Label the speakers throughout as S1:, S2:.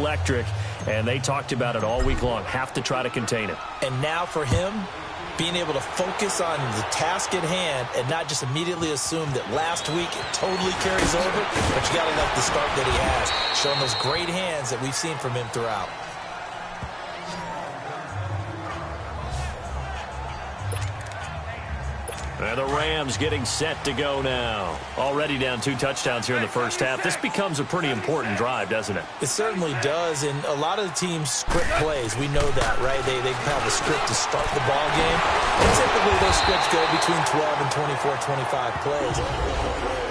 S1: electric, and they talked about it all week long. Have to try to contain it.
S2: And now for him, being able to focus on the task at hand and not just immediately assume that last week it totally carries over, but you got to like the start that he has, showing those great hands that we've seen from him throughout.
S1: And the Rams getting set to go now. Already down 2 touchdowns here in the first half. This becomes a pretty important drive, doesn't it?
S2: It certainly does, and a lot of the teams script plays. We know that, right? They have a script to start the ball game, and typically those scripts go between 12 and 24, 25 plays.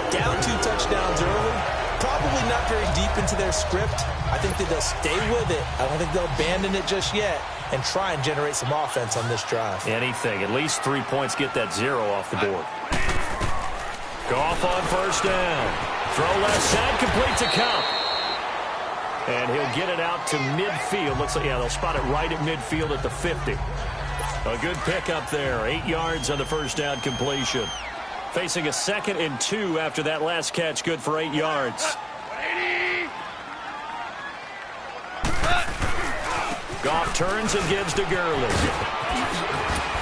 S2: Down 2 touchdowns early, probably not very deep into their script. I think that they'll stay with it. I don't think they'll abandon it just yet and try and generate some offense on this drive.
S1: Anything. At least 3 points, get that 0 off the board. Goff on first down. Throw left side, complete to Kupp. And he'll get it out to midfield. Looks like, yeah, they'll spot it right at midfield at the 50. A good pickup there. 8 yards on the first down completion. Facing a 2nd and 2 after that last catch. Good for 8 yards. Goff turns and gives to Gurley.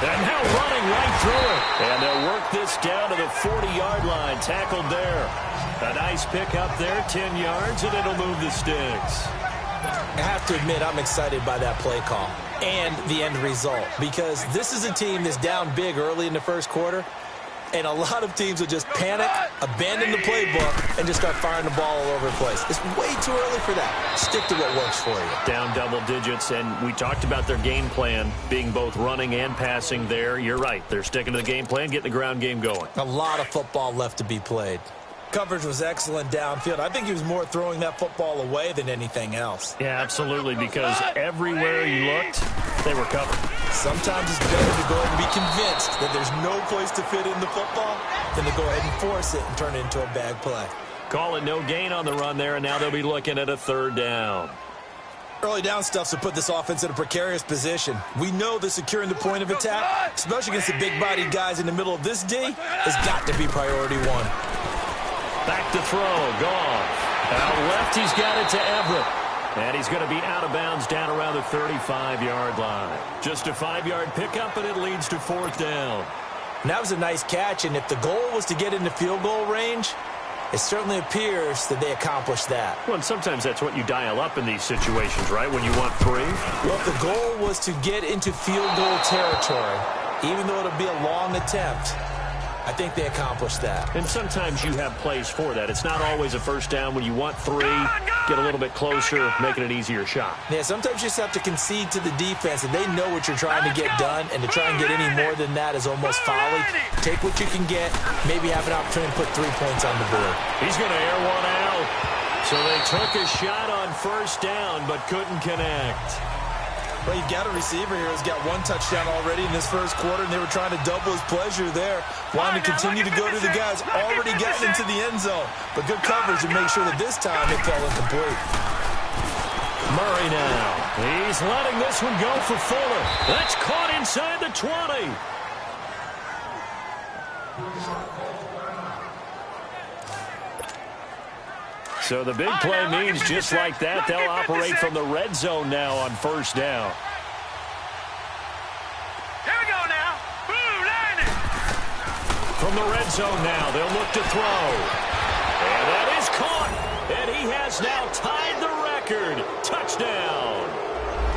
S1: And now running right through it. And they'll work this down to the 40-yard line. Tackled there. A nice pickup there, 10 yards, and it'll move the sticks.
S2: I have to admit, I'm excited by that play call and the end result, because this is a team that's down big early in the first quarter, and a lot of teams will just panic, abandon the playbook, and just start firing the ball all over the place. It's way too early for that. Stick to what works for you.
S1: Down double digits, and we talked about their game plan being both running and passing there. You're right. They're sticking to the game plan, getting the ground game going.
S2: A lot of football left to be played. Coverage was excellent downfield. I think he was more throwing that football away than anything else.
S1: Yeah, absolutely, because everywhere you looked, they were covered.
S2: Sometimes it's better to go ahead and be convinced that there's no place to fit in the football than to go ahead and force it and turn it into a bad play.
S1: Call it no gain on the run there, and now they'll be looking at a 3rd down.
S2: Early down stuff to put this offense in a precarious position. We know that securing the point of attack, especially against the big-bodied guys in the middle of this D, has got to be priority 1.
S1: Back to throw, Goff. Out left, he's got it to Everett. And he's going to be out of bounds down around the 35-yard line. Just a 5-yard pickup, and it leads to 4th down.
S2: And that was a nice catch, and if the goal was to get into field goal range, it certainly appears that they accomplished that.
S1: Well, and sometimes that's what you dial up in these situations, right, when you want 3?
S2: Well, if the goal was to get into field goal territory, even though it'll be a long attempt, I think they accomplished that.
S1: And sometimes you have plays for that. It's not always a first down when you want 3, get a little bit closer, make it an easier shot.
S2: Yeah, sometimes you just have to concede to the defense, and they know what you're trying to get done, and to try and get any more than that is almost folly. Take what you can get, maybe have an opportunity to put 3 points on the board.
S1: He's going to air one out. So they took a shot on first down, but couldn't connect.
S2: Well, you've got a receiver here who's got 1 touchdown already in this first quarter, and they were trying to double his pleasure there. Wanting to continue to go to the guys already getting into the end zone. But good coverage and make sure that this time it fell incomplete.
S1: Murray now. He's letting this one go for Fuller. That's caught inside the 20. So the big play means just like that, they'll operate from the red zone now on first down.
S3: Here we go now. Boom, landing.
S1: From the red zone now, they'll look to throw. And that is caught. And he has now tied the record. Touchdown.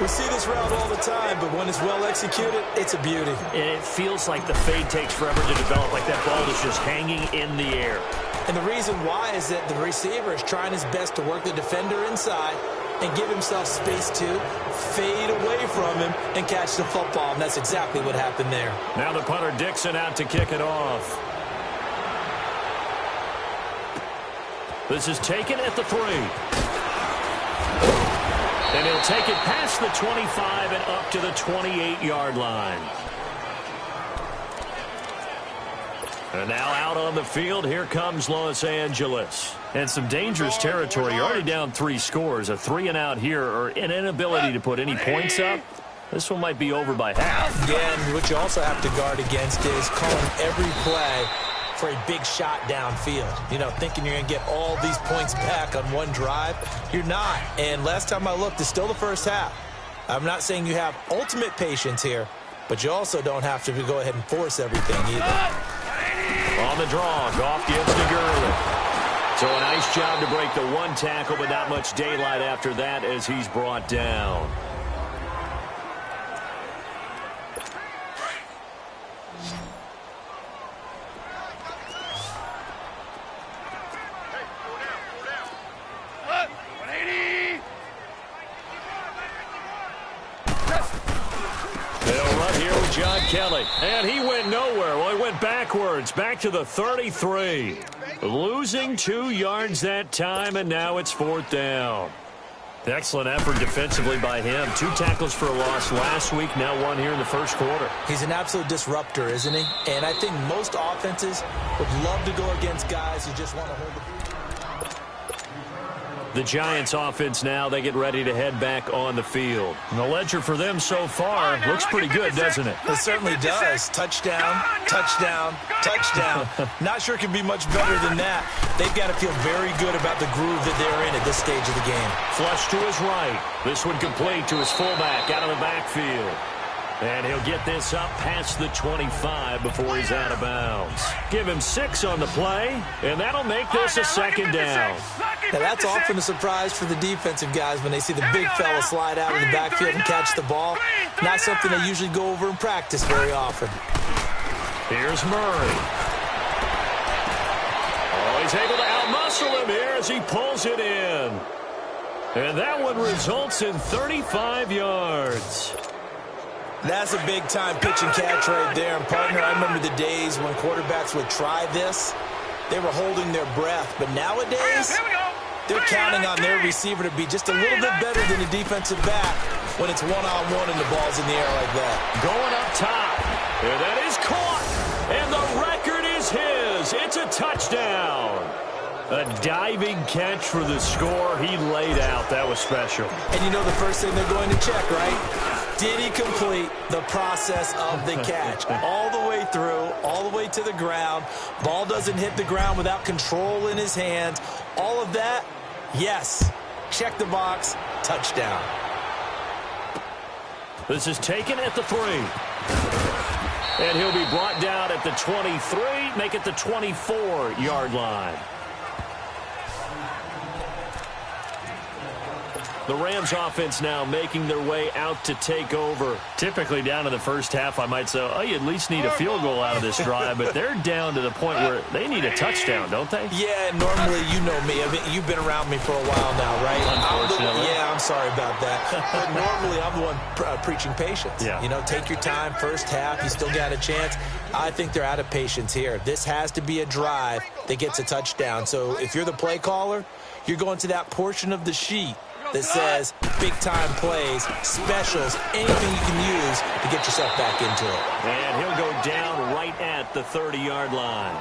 S2: We see this route all the time, but when it's well executed, it's a beauty.
S1: And it feels like the fade takes forever to develop, like that ball is just hanging in the air.
S2: And the reason why is that the receiver is trying his best to work the defender inside and give himself space to fade away from him and catch the football. And that's exactly what happened there.
S1: Now the punter Dixon out to kick it off. This is taken at the 3. And he'll take it past the 25 and up to the 28-yard line. And now out on the field, here comes Los Angeles. And some dangerous territory. You're already down 3 scores. A 3-and-out here, or an inability to put any points up. This one might be over by half.
S2: Again, what you also have to guard against is calling every play for a big shot downfield. You know, thinking you're going to get all these points back on one drive. You're not. And last time I looked, it's still the first half. I'm not saying you have ultimate patience here, but you also don't have to go ahead and force everything either.
S1: On the draw, Goff gives to Gurley. So a nice job to break the one tackle, but not much daylight after that as he's brought down. They'll run here with John Kelly. And he went nowhere. Well, he went backwards, back to the 33. Losing 2 yards that time, and now it's 4th down. Excellent effort defensively by him. 2 tackles for a loss last week, now 1 here in the first quarter.
S2: He's an absolute disruptor, isn't he? And I think most offenses would love to go against guys who just want to hold the...
S1: The Giants offense now, they get ready to head back on the field. And the ledger for them so far looks pretty good, doesn't it?
S2: It certainly does. Touchdown, touchdown, touchdown. Not sure it can be much better than that. They've got to feel very good about the groove that they're in at this stage of the game.
S1: Flush to his right. This one complete to his fullback out of the backfield. And he'll get this up past the 25 before he's out of bounds. Give him 6 on the play, and that'll make this a 2nd down.
S2: Now, that's often a surprise for the defensive guys when they see the big fella slide out of the backfield and catch the ball. Not something they usually go over in practice very often.
S1: Here's Murray. Oh, he's able to outmuscle him here as he pulls it in. And that one results in 35 yards.
S2: That's a big-time pitch and catch right there. And, partner, I remember the days when quarterbacks would try this. They were holding their breath. But nowadays, they're counting on their receiver to be just a little bit better than the defensive back when it's one-on-one and the ball's in the air like that.
S1: Going up top. And that is caught. And the record is his. It's a touchdown. A diving catch for the score. He laid out. That was special.
S2: And you know the first thing they're going to check, right? Did he complete the process of the catch? All the way through, all the way to the ground. Ball doesn't hit the ground without control in his hands. All of that, yes. Check the box, touchdown.
S1: This is taken at the 3. And he'll be brought down at the 23, make it the 24-yard line. The Rams offense now making their way out to take over. Typically down in the first half, I might say, oh, you at least need a field goal out of this drive. But they're down to the point where they need a touchdown, don't they?
S2: Yeah, normally, you know me. I mean, you've been around me for a while now, right?
S1: Unfortunately.
S2: I'm sorry about that. But normally, I'm the one preaching patience.
S1: Yeah.
S2: You know, take your time. First half, you still got a chance. I think they're out of patience here. This has to be a drive that gets a touchdown. So if you're the play caller, you're going to that portion of the sheet that says big-time plays, specials, anything you can use to get yourself back into it.
S1: And he'll go down right at the 30-yard line.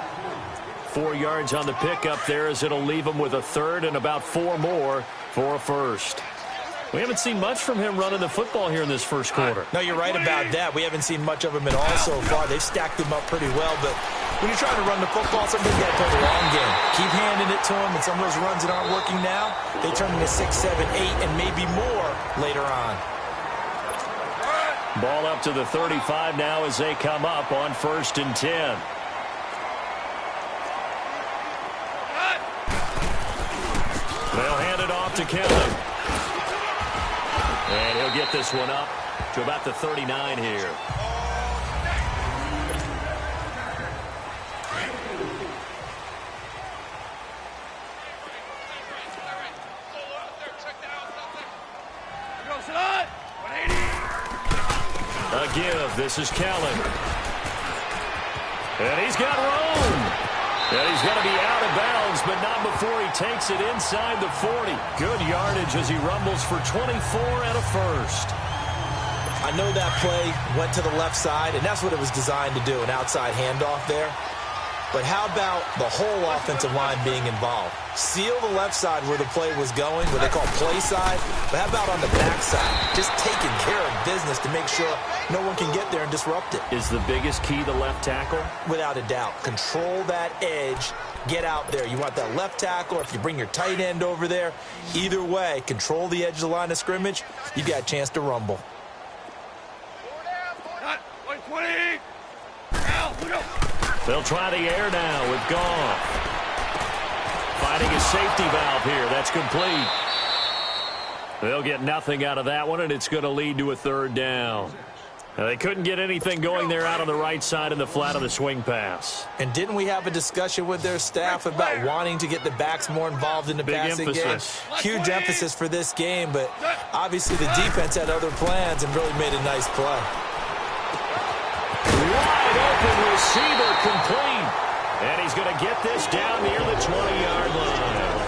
S1: 4 yards on the pickup there as it'll leave him with a 3rd and about 4 more for a 1st. We haven't seen much from him running the football here in this first quarter.
S2: No, you're right about that. We haven't seen much of him at all so far. They've stacked him up pretty well, but when you're trying to run the football, sometimes you got to play the long game. Keep handing it to him, and some of those runs that aren't working now, they turn into 6, 7, 8, and maybe more later on.
S1: Ball up to the 35 now as they come up on 1st and 10. They'll hand it off to Kelly. And he'll get this one up to about the 39 here. A give. This is Kellen. And he's got room. And he's going to be out of bounds, but not before he takes it inside the 40. Good yardage as he rumbles for 24 and a 1st.
S2: I know that play went to the left side, and that's what it was designed to do, an outside handoff there. But how about the whole offensive line being involved? Seal the left side where the play was going, what they call play side. But how about on the back side? Just taking care of business to make sure no one can get there and disrupt it.
S1: Is the biggest key the left tackle?
S2: Without a doubt. Control that edge. Get out there. You want that left tackle, or if you bring your tight end over there, either way, control the edge of the line of scrimmage, you got a chance to rumble.
S1: They'll try the air now with Goff. Finding a safety valve here. That's complete. They'll get nothing out of that one, and it's going to lead to a third down. Now, they couldn't get anything going there out on the right side in the flat of the swing pass.
S2: And didn't we have a discussion with their staff about wanting to get the backs more involved in the passing game? Huge emphasis for this game, but obviously the defense had other plans and really made a nice play.
S1: Wide open receiver complete. And he's going to get this down near the 20-yard line.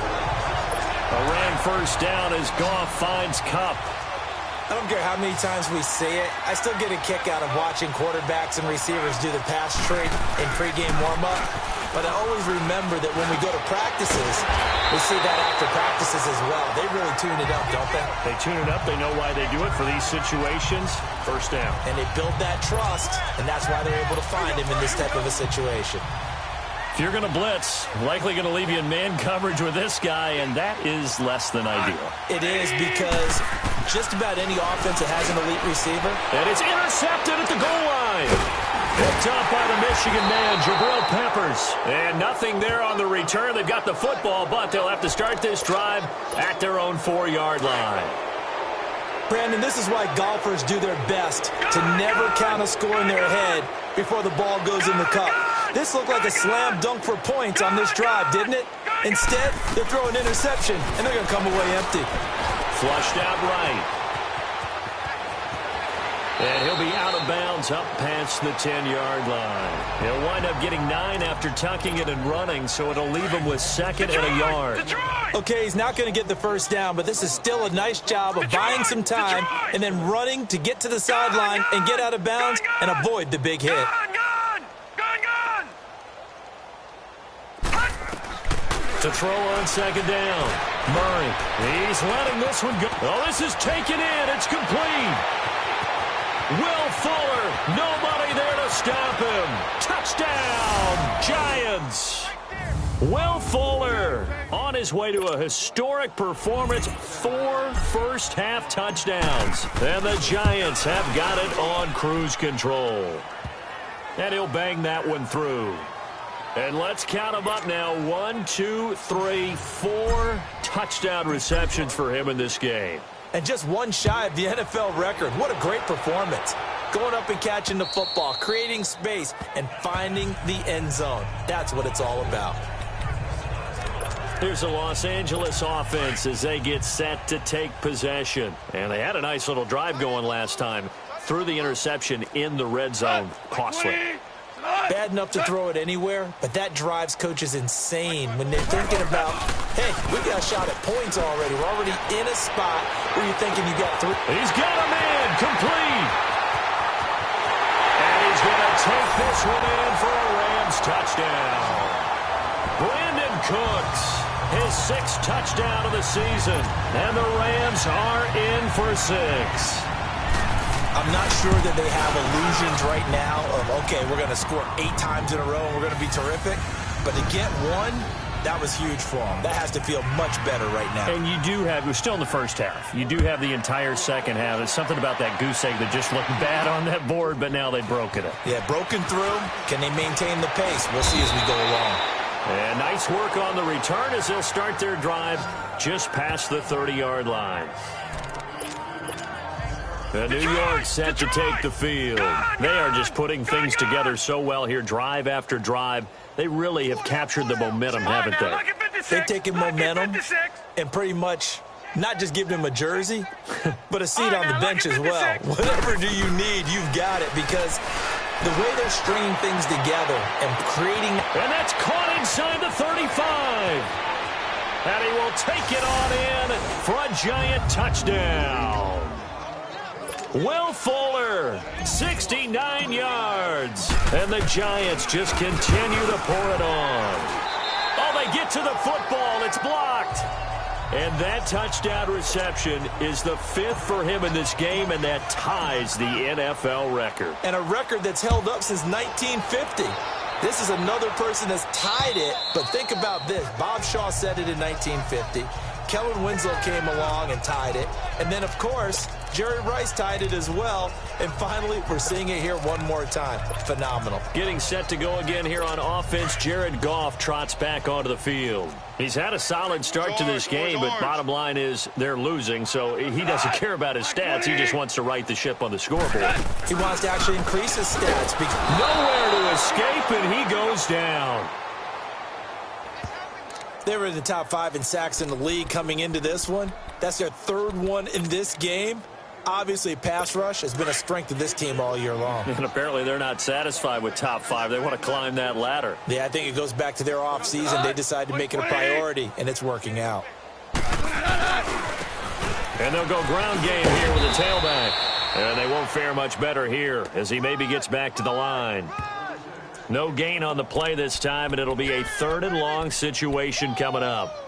S1: A Ram first down as Goff finds Kupp.
S2: I don't care how many times we see it. I still get a kick out of watching quarterbacks and receivers do the pass tree in pregame warm-up. But I always remember that when we go to practices, we see that after practices as well. They really tune it up, don't they?
S1: They tune it up. They know why they do it for these situations. First down.
S2: And they build that trust, and that's why they're able to find him in this type of a situation.
S1: If you're going to blitz, likely going to leave you in man coverage with this guy, and that is less than ideal.
S2: It is, because just about any offense that has an elite receiver.
S1: And it's intercepted at the goal line. Picked up by the Michigan man, Jabril Peppers. And nothing there on the return. They've got the football, but they'll have to start this drive at their own 4-yard line.
S2: Brandon, this is why golfers do their best to never count a score in their head before the ball goes in the cup. This looked like a slam dunk for points on this drive, didn't it? Instead, they're throwing interception, and they're going to come away empty.
S1: Flushed out right. And he'll be out of bounds up past the 10-yard line. He'll wind up getting 9 after tucking it and running, so it'll leave him with second and a yard.
S2: Okay, he's not going to get the first down, but this is still a nice job of buying some time and then running to get to the sideline and get out of bounds and avoid the big hit.
S1: To throw on second down. Murray. He's letting this one go. Oh, this is taken in. It's complete. Will Fuller. Nobody there to stop him. Touchdown, Giants. Will Fuller on his way to a historic performance. 4 first-half touchdowns. And the Giants have got it on cruise control. And he'll bang that one through. And let's count them up now. 1, 2, 3, 4 touchdown receptions for him in this game.
S2: And just one shy of the NFL record. What a great performance. Going up and catching the football, creating space, and finding the end zone. That's what it's all about.
S1: Here's the Los Angeles offense as they get set to take possession. And they had a nice little drive going last time. Threw the interception in the red zone. Costly.
S2: Bad enough to throw it anywhere, but that drives coaches insane when they're thinking about, hey, we got a shot at points already. We're already in a spot where you're thinking you got 3.
S1: He's got a man complete. And he's going to take this one in for a Rams touchdown. Brandon Cooks, his 6th touchdown of the season. And the Rams are in for 6.
S2: I'm not sure that they have illusions right now of, okay, we're going to score 8 times in a row and we're going to be terrific. But to get 1, that was huge for them. That has to feel much better right now.
S1: And you do have, we're still in the first half. You do have the entire second half. There's something about that goose egg that just looked bad on that board, but now they've broken it.
S2: Yeah, broken through. Can they maintain the pace? We'll see as we go along.
S1: And nice work on the return as they'll start their drive just past the 30-yard line. New York set to take the field. They are just putting things together so well here, drive after drive. They really have captured the momentum, haven't they?
S2: They've taken momentum and pretty much not just given him a jersey, but a seat on the bench as well. Whatever do you need, you've got it, because the way they're stringing things together and creating...
S1: And that's caught inside the 35. And he will take it on in for a Giant touchdown. Will Fuller, 69 yards. And the Giants just continue to pour it on. Oh, they get to the football. It's blocked. And that touchdown reception is the 5th for him in this game, and that ties the NFL record.
S2: And a record that's held up since 1950. This is another person that's tied it, but think about this. Bob Shaw said it in 1950. Kellen Winslow came along and tied it. And then, of course, Jerry Rice tied it as well. And finally, we're seeing it here one more time. Phenomenal.
S1: Getting set to go again here on offense, Jared Goff trots back onto the field. He's had a solid start to this game, but bottom line is they're losing, so he doesn't care about his stats. He just wants to right the ship on the scoreboard.
S2: He wants to actually increase his stats.
S1: Nowhere to escape, and he goes down.
S2: They were in the top 5 in sacks in the league coming into this one. That's their 3rd one in this game. Obviously, pass rush has been a strength of this team all year long.
S1: And apparently they're not satisfied with top 5. They want to climb that ladder.
S2: Yeah, I think it goes back to their offseason. They decided to make it a priority, and it's working out.
S1: And they'll go ground game here with the tailback. And they won't fare much better here as he maybe gets back to the line. No gain on the play this time, and it'll be a 3rd and long situation coming up.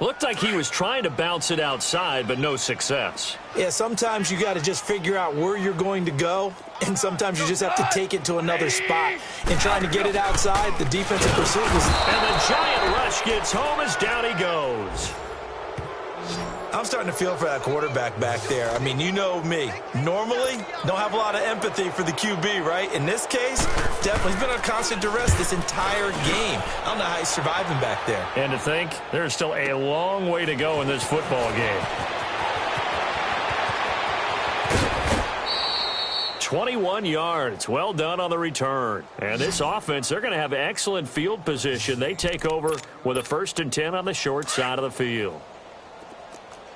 S1: Looked like he was trying to bounce it outside, but no success.
S2: Yeah, sometimes you got to just figure out where you're going to go, and sometimes you just have to take it to another spot. In trying to get it outside, the defensive pursuit was...
S1: And the giant rush gets home as down he goes.
S2: I'm starting to feel for that quarterback back there. I mean, you know me. Normally, don't have a lot of empathy for the QB, right? In this case, definitely he's been on constant duress this entire game. I don't know how he's surviving back there.
S1: And to think, there's still a long way to go in this football game. 21 yards. Well done on the return. And this offense, they're going to have excellent field position. They take over with a 1st and 10 on the short side of the field.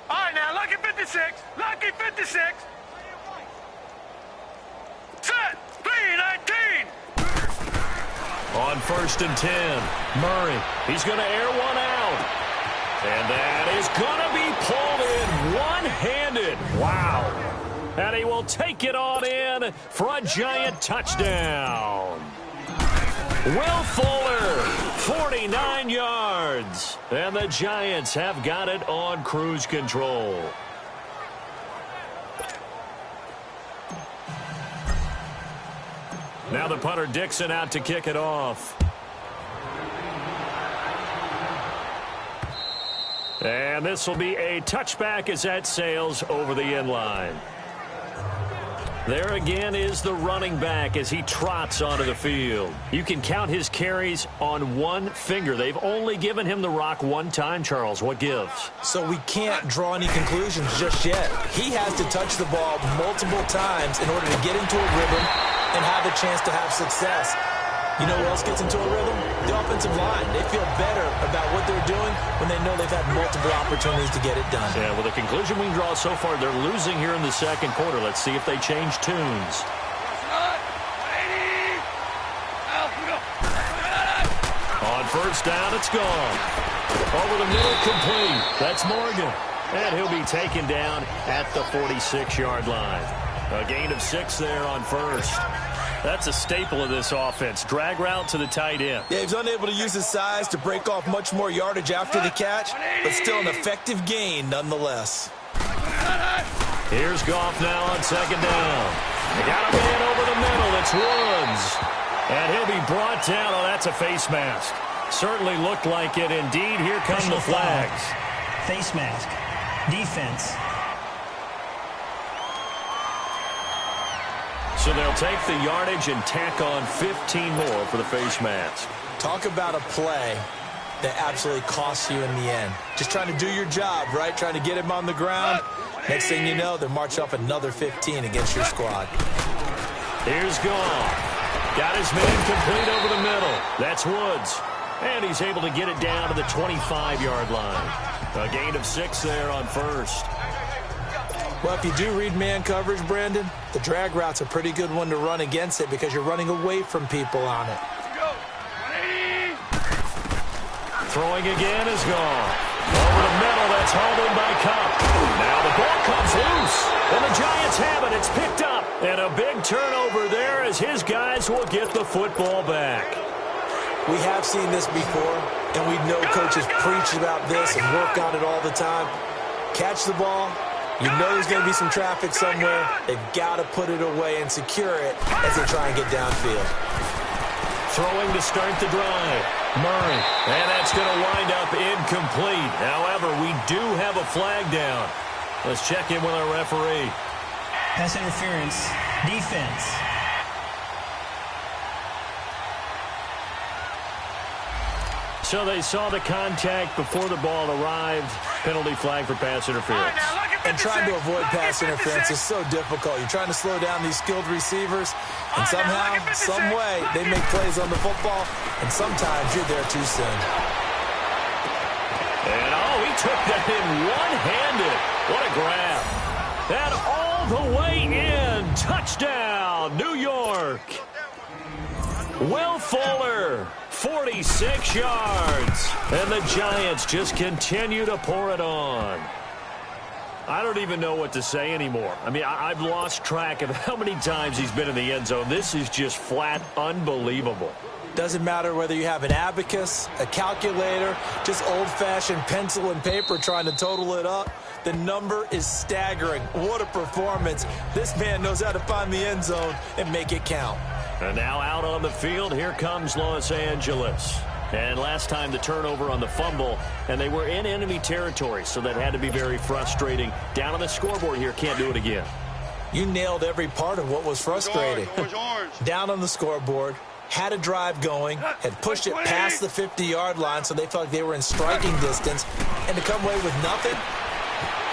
S3: All right, now, lucky 56. Lucky 56. Set. 3-19.
S1: On 1st and 10, Murray. He's going to air one out. And that is going to be pulled in one-handed. Wow. And he will take it on in for a giant touchdown. Will Fuller, 49 yards. And the Giants have got it on cruise control. Now the punter Dixon out to kick it off. And this will be a touchback as that sails over the end line. There again is the running back as he trots onto the field. You can count his carries on one finger. They've only given him the rock one time, Charles. What gives?
S2: So we can't draw any conclusions just yet. He has to touch the ball multiple times in order to get into a rhythm and have a chance to have success. You know who else gets into a rhythm? The offensive line. They feel better about what they're doing when they know they've had multiple opportunities to get it done.
S1: Yeah, well, the conclusion we can draw so far, they're losing here in the 2nd quarter. Let's see if they change tunes. On 1st down, it's gone. Over the middle, complete. That's Morgan. And he'll be taken down at the 46-yard line. A gain of 6 there on 1st. That's a staple of this offense. Drag route to the tight end.
S2: Yeah, he's unable to use his size to break off much more yardage after the catch, but still an effective gain nonetheless.
S1: Here's Goff now on 2nd down. They got a man over the middle. It's Woods. And he'll be brought down. Oh, that's a face mask. Certainly looked like it. Indeed, here come the flags.
S4: Face mask. Defense.
S1: So they'll take the yardage and tack on 15 more for the face mask.
S2: Talk about a play that absolutely costs you in the end. Just trying to do your job, right? Trying to get him on the ground. Next thing you know, they'll march off another 15 against your squad.
S1: Here's Goff. Got his man complete over the middle. That's Woods. And he's able to get it down to the 25-yard line. A gain of 6 there on 1st.
S2: Well, if you do read man coverage, Brandon, the drag route's a pretty good one to run against it because you're running away from people on it.
S1: Throwing again is gone. Over the middle, that's hauled in by Kupp. Now the ball comes loose. And a big turnover there as his guys will get the football back.
S2: We have seen this before, and we know coaches preach about this and work on it all the time. Catch the ball. You know there's going to be some traffic somewhere. They've got to put it away and secure it as they try and get downfield.
S1: Throwing to start the drive. Murray. And that's going to wind up incomplete. However, we do have a flag down. Let's check in with our referee.
S4: Pass interference. Defense.
S1: So they saw the contact before the ball arrived. Penalty flag for pass interference.
S2: And trying to avoid pass interference is so difficult. You're trying to slow down these skilled receivers, and somehow, some way, they make plays on the football, and sometimes you're there too soon.
S1: And, he took that in one-handed. What a grab. And all the way in. Touchdown, New York. Will Fuller, 46 yards. And the Giants just continue to pour it on. I don't even know what to say anymore. I mean, I've lost track of how many times he's been in the end zone. This is just flat unbelievable.
S2: Doesn't matter whether you have an abacus, a calculator, just old-fashioned pencil and paper trying to total it up. The number is staggering. What a performance. This man knows how to find the end zone and make it count.
S1: And now out on the field, here comes Los Angeles. And last time the turnover on the fumble, and they were in enemy territory, so that had to be very frustrating. Down on the scoreboard here, can't do it again.
S2: You nailed every part of what was frustrating. Down on the scoreboard, had a drive going, had pushed it past the 50-yard line, so they felt like they were in striking distance, and to come away with nothing,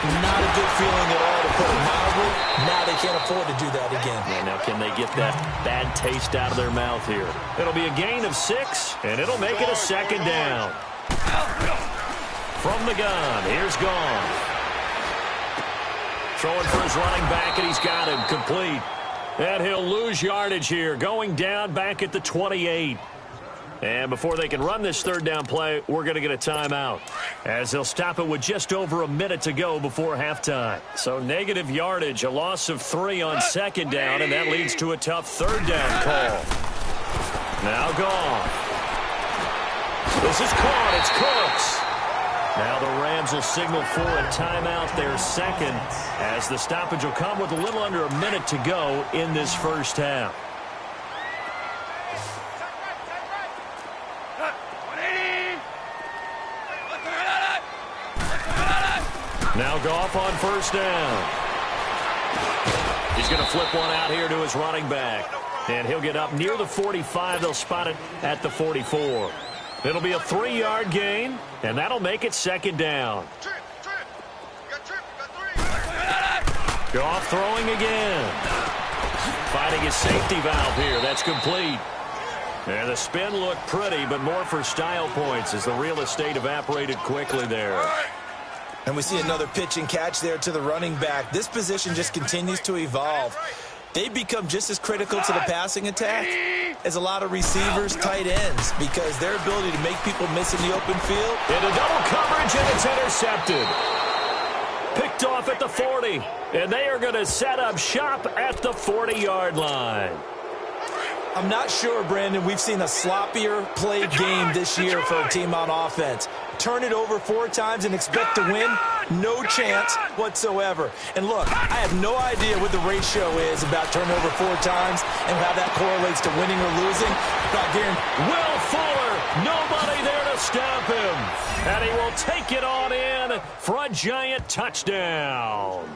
S2: not a good feeling at all, to put it mildly. Now they can't afford to do that again.
S1: Yeah, now can they get that bad taste out of their mouth here? It'll be a gain of 6, and it'll make it a second down. From the gun, here's Gone. Throwing for his running back, and he's got him complete. And he'll lose yardage here, going down back at the 28. And before they can run this third down play, we're going to get a timeout, as they'll stop it with just over a minute to go before halftime. So negative yardage, a loss of 3 on second down, and that leads to a tough third down call. Now Gone. This is caught. It's Cooks. Now the Rams will signal for a timeout, their second, as the stoppage will come with a little under a minute to go in this first half. Now Goff on first down. He's going to flip one out here to his running back. And he'll get up near the 45. They'll spot it at the 44. It'll be a 3-yard gain, and that'll make it second down. Goff throwing again. Finding his safety valve here. That's complete. And the spin looked pretty, but more for style points as the real estate evaporated quickly there.
S2: And we see another pitch and catch there to the running back. This position just continues to evolve. They become just as critical to the passing attack as a lot of receivers, tight ends, because their ability to make people miss in the open field.
S1: Into double coverage, and it's intercepted. Picked off at the 40, and they are going to set up shop at the 40-yard line.
S2: I'm not sure, Brandon, we've seen a sloppier played game this year for a team on offense. Turn it over 4 times and expect to win? No chance whatsoever. And look, I have no idea what the ratio is about turnover 4 times and how that correlates to winning or losing. But
S1: Will Fuller, nobody there to stop him. And he will take it on in for a Giant touchdown.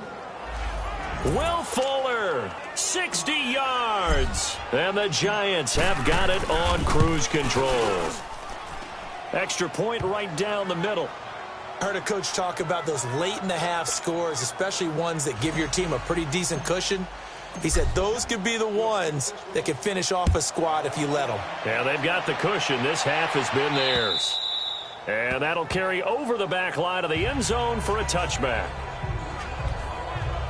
S1: Will Fuller, 60 yards. And the Giants have got it on cruise control. Extra point right down the middle.
S2: I heard a coach talk about those late-in-the-half scores, especially ones that give your team a pretty decent cushion. He said those could be the ones that can finish off a squad if you let them.
S1: Yeah, they've got the cushion. This half has been theirs. And that'll carry over the back line of the end zone for a touchback.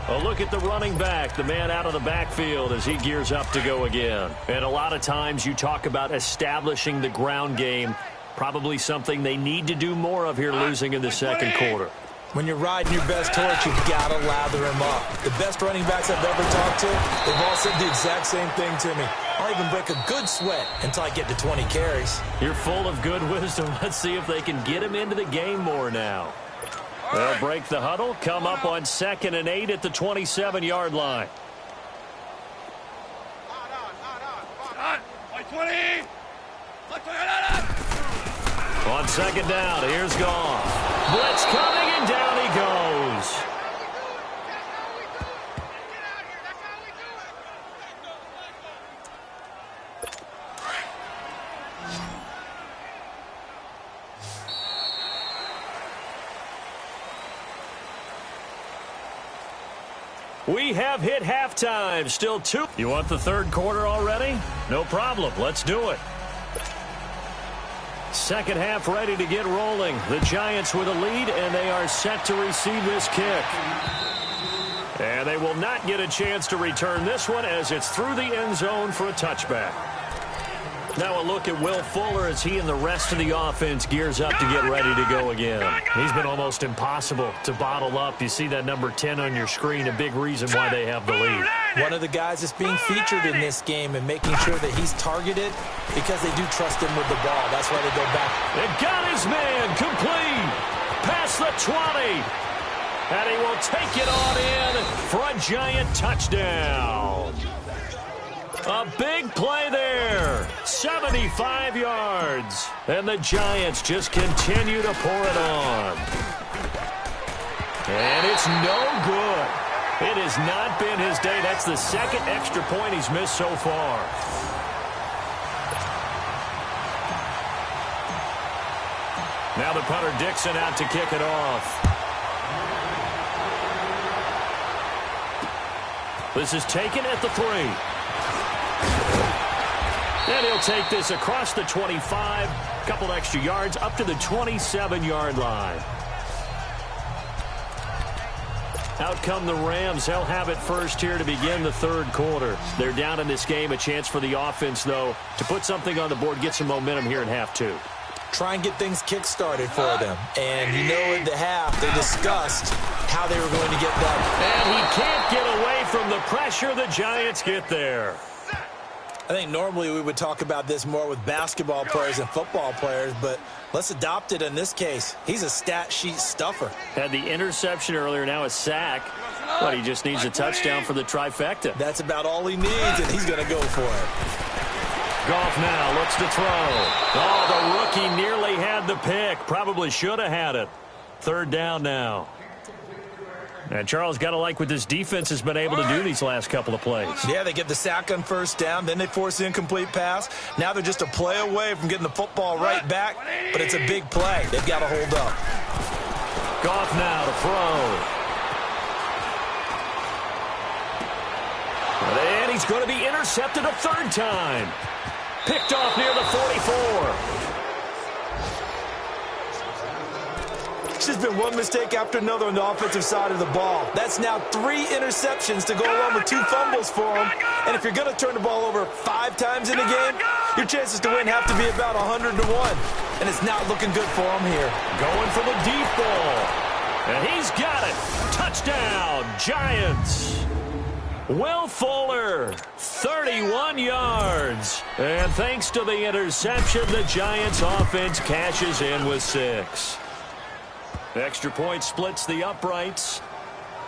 S1: A look at the running back, the man out of the backfield as he gears up to go again. And a lot of times you talk about establishing the ground game. Probably something they need to do more of here, losing in the second quarter.
S2: When you're riding your best torch, you've got to lather him up. The best running backs I've ever talked to, they've all said the exact same thing to me. I'll even break a good sweat until I get to 20 carries.
S1: You're full of good wisdom. Let's see if they can get him into the game more now. They'll break the huddle, come up on 2nd and 8 at the 27-yard line. On 2nd down, here's Goff. Blitz coming, and down he goes. We have hit halftime. Still 2. You want the third quarter already? No problem. Let's do it. Second half ready to get rolling. The Giants with a lead, and they are set to receive this kick. And they will not get a chance to return this one as it's through the end zone for a touchback. Now a look at Will Fuller as he and the rest of the offense gears up to get ready to go again. He's been almost impossible to bottle up. You see that number 10 on your screen, a big reason why they have the lead.
S2: One of the guys that's being featured in this game and making sure that he's targeted because they do trust him with the ball. That's why they go back.
S1: It got his man complete. Past the 20. And he will take it on in for a Giant touchdown. A big play there. 75 yards. And the Giants just continue to pour it on. And it's no good. It has not been his day. That's the second extra point he's missed so far. Now the punter Dixon out to kick it off. This is taken at the 3. And he'll take this across the 25, couple extra yards up to the 27-yard line. Out come the Rams. They'll have it first here to begin the third quarter. They're down in this game. A chance for the offense, though, to put something on the board, get some momentum here in half 2.
S2: Try and get things kick-started for them. And you know at the half, they discussed how they were going to get that.
S1: And he can't get away from the pressure. The Giants get there.
S2: I think normally we would talk about this more with basketball players and football players, but let's adopt it in this case. He's a stat sheet stuffer.
S1: Had the interception earlier, now a sack. But he just needs a touchdown for the trifecta.
S2: That's about all he needs, and he's going to go for it.
S1: Goff now looks to throw. Oh, the rookie nearly had the pick. Probably should have had it. Third down now. And Charles, got to like what this defense has been able to do these last couple of plays.
S2: Yeah, they get the sack on first down, then they force the incomplete pass. Now they're just a play away from getting the football right back, but it's a big play. They've got to hold up.
S1: Goff now to throw. And he's going to be intercepted a third time. Picked off near the 44.
S2: It's just been one mistake after another on the offensive side of the ball. That's now 3 interceptions to go along with 2 fumbles for him. And if you're going to turn the ball over 5 times in a game, your chances to win have to be about 100 to 1. And it's not looking good for him here.
S1: Going for the deep ball. And he's got it. Touchdown, Giants. Will Fuller, 31 yards. And thanks to the interception, the Giants offense cashes in with 6. Extra point splits the uprights.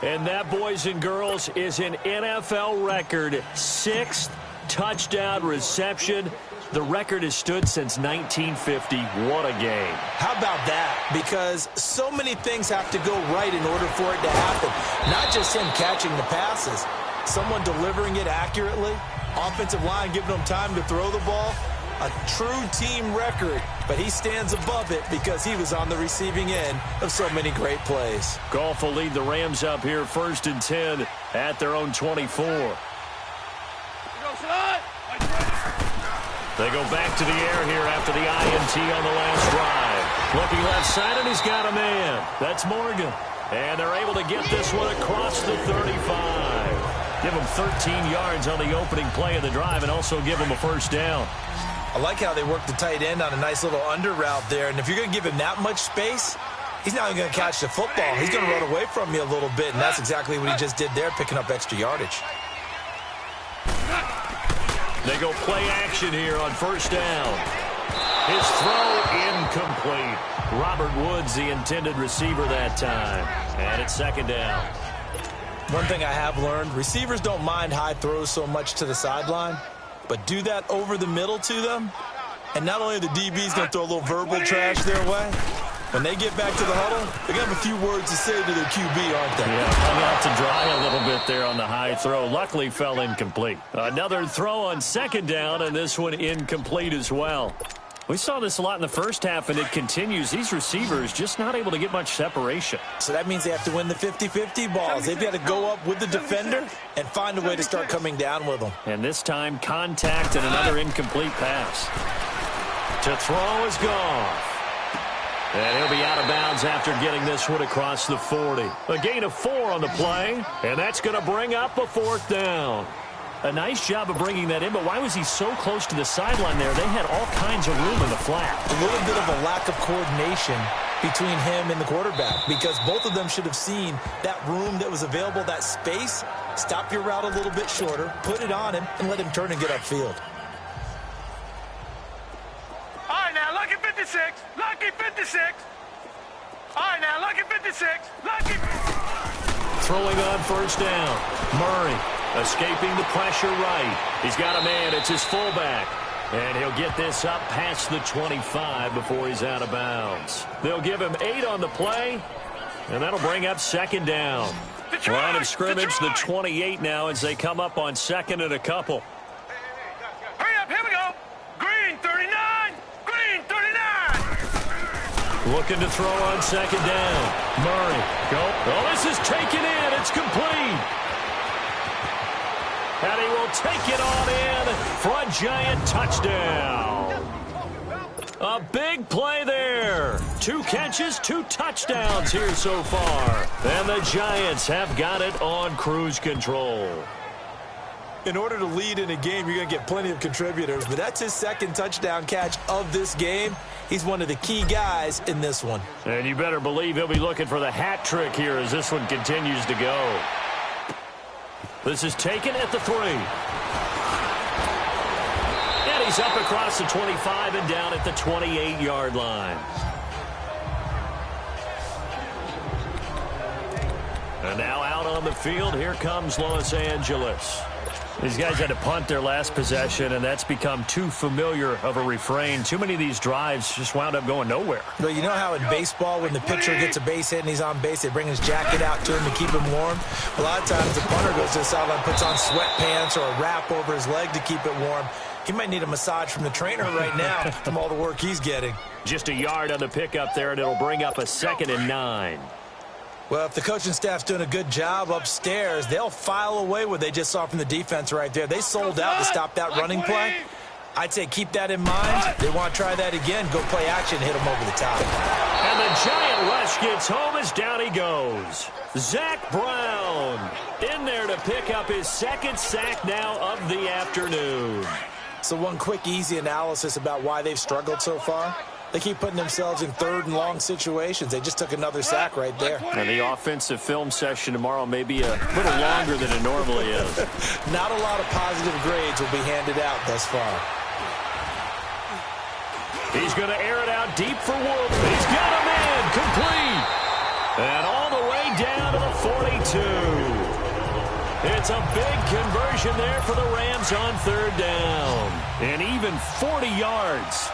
S1: And that, boys and girls, is an NFL record 6th touchdown reception. The record has stood since 1950. What a game.
S2: How about that? Because so many things have to go right in order for it to happen. Not just him catching the passes. Someone delivering it accurately. Offensive line giving them time to throw the ball. A true team record, but he stands above it because he was on the receiving end of so many great plays.
S1: Goff will lead the Rams up here 1st and 10 at their own 24. They go back to the air here after the INT on the last drive. Looking left side, and he's got a man. That's Morgan. And they're able to get this one across the 35. Give him 13 yards on the opening play of the drive and also give him a first down.
S2: I like how they work the tight end on a nice little under route there. And if you're going to give him that much space, he's not even going to catch the football. He's going to run away from me a little bit, and that's exactly what he just did there, picking up extra yardage.
S1: They go play action here on first down. His throw incomplete. Robert Woods, the intended receiver that time. And it's second down.
S2: One thing I have learned, receivers don't mind high throws so much to the sideline, but do that over the middle to them, and not only the DB's going to throw a little verbal trash their way, when they get back to the huddle, they're going to have a few words to say to their QB, aren't they?
S1: Yeah, hung out to dry a little bit there on the high throw. Luckily fell incomplete. Another throw on second down, and this one incomplete as well. We saw this a lot in the first half, and it continues. These receivers just not able to get much separation.
S2: So that means they have to win the 50-50 balls. They've got to go up with the defender and find a way to start coming down with them.
S1: And this time, contact and another incomplete pass. To throw is Goff. And he'll be out of bounds after getting this one across the 40. A gain of 4 on the play, and that's going to bring up a fourth down. A nice job of bringing that in, but why was he so close to the sideline there? They had all kinds of room in the flat.
S2: A little bit of a lack of coordination between him and the quarterback, because both of them should have seen that room that was available, that space. Stop your route a little bit shorter, put it on him, and let him turn and get upfield.
S3: All right, now, lucky 56. Lucky 56. All right, now, lucky 56. Lucky.
S1: Throwing on first down. Murray escaping the pressure right. He's got a man. It's his fullback. And he'll get this up past the 25 before he's out of bounds. They'll give him 8 on the play, and that'll bring up second down. Line of scrimmage, the 28 now as they come up on second and a couple.
S3: Hurry up, here we go. Green 39. Green 39.
S1: Looking to throw on second down. Murray. Go. Oh, this is taken in. It's complete. And he will take it on in for a Giant touchdown. A big play there. 2 catches, 2 touchdowns here so far. And the Giants have got it on cruise control.
S2: In order to lead in a game, you're going to get plenty of contributors, but that's his second touchdown catch of this game. He's one of the key guys in this one.
S1: And you better believe he'll be looking for the hat trick here as this one continues to go. This is taken at the 3. And he's up across the 25 and down at the 28-yard line. And now out on the field, here comes Los Angeles. These guys had to punt their last possession, and that's become too familiar of a refrain. Too many of these drives just wound up going nowhere.
S2: But you know how in baseball, when the pitcher gets a base hit and he's on base, they bring his jacket out to him to keep him warm? A lot of times the punter goes to the sideline, puts on sweatpants or a wrap over his leg to keep it warm. He might need a massage from the trainer right now from all the work he's getting.
S1: Just a yard on the pickup there, and it'll bring up a 2nd and 9.
S2: Well, if the coaching staff's doing a good job upstairs, they'll file away what they just saw from the defense right there. They sold out to stop that running play. I'd say keep that in mind. They want to try that again. Go play action, hit them over the top.
S1: And the Giant rush gets home as down he goes. Zach Brown in there to pick up his 2nd sack now of the afternoon.
S2: So one quick, easy analysis about why they've struggled so far. They keep putting themselves in 3rd and long situations. They just took another sack right there.
S1: And the offensive film session tomorrow may be a little longer than it normally is.
S2: Not a lot of positive grades will be handed out thus far.
S1: He's going to air it out deep for Wolf. He's got a man complete. And all the way down to the 42. It's a big conversion there for the Rams on 3rd down. And even 40 yards.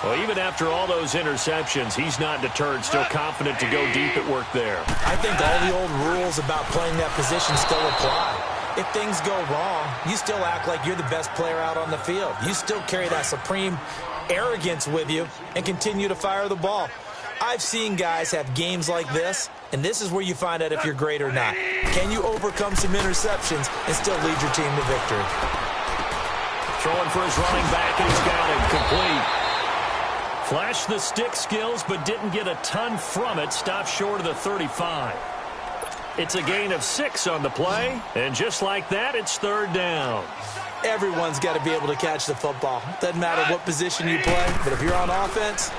S1: Well, even after all those interceptions, he's not deterred, still confident to go deep at work there.
S2: I think all the old rules about playing that position still apply. If things go wrong, you still act like you're the best player out on the field. You still carry that supreme arrogance with you and continue to fire the ball. I've seen guys have games like this, and this is where you find out if you're great or not. Can you overcome some interceptions and still lead your team to victory?
S1: Throwing for his running back, and he's got it complete. Flashed the stick skills, but didn't get a ton from it. Stopped short of the 35. It's a gain of 6 on the play, and just like that, it's 3rd down.
S2: Everyone's got to be able to catch the football. Doesn't matter what position you play, but if you're on offense,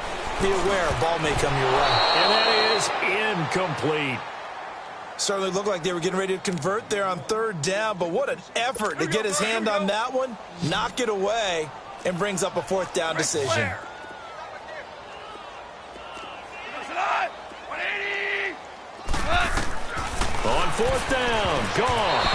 S2: Be aware, ball may come your way.
S1: And that is incomplete.
S2: Certainly looked like they were getting ready to convert there on third down, but what an effort to get his hand on that one, knock it away, and brings up a fourth down decision.
S1: On fourth down, gone.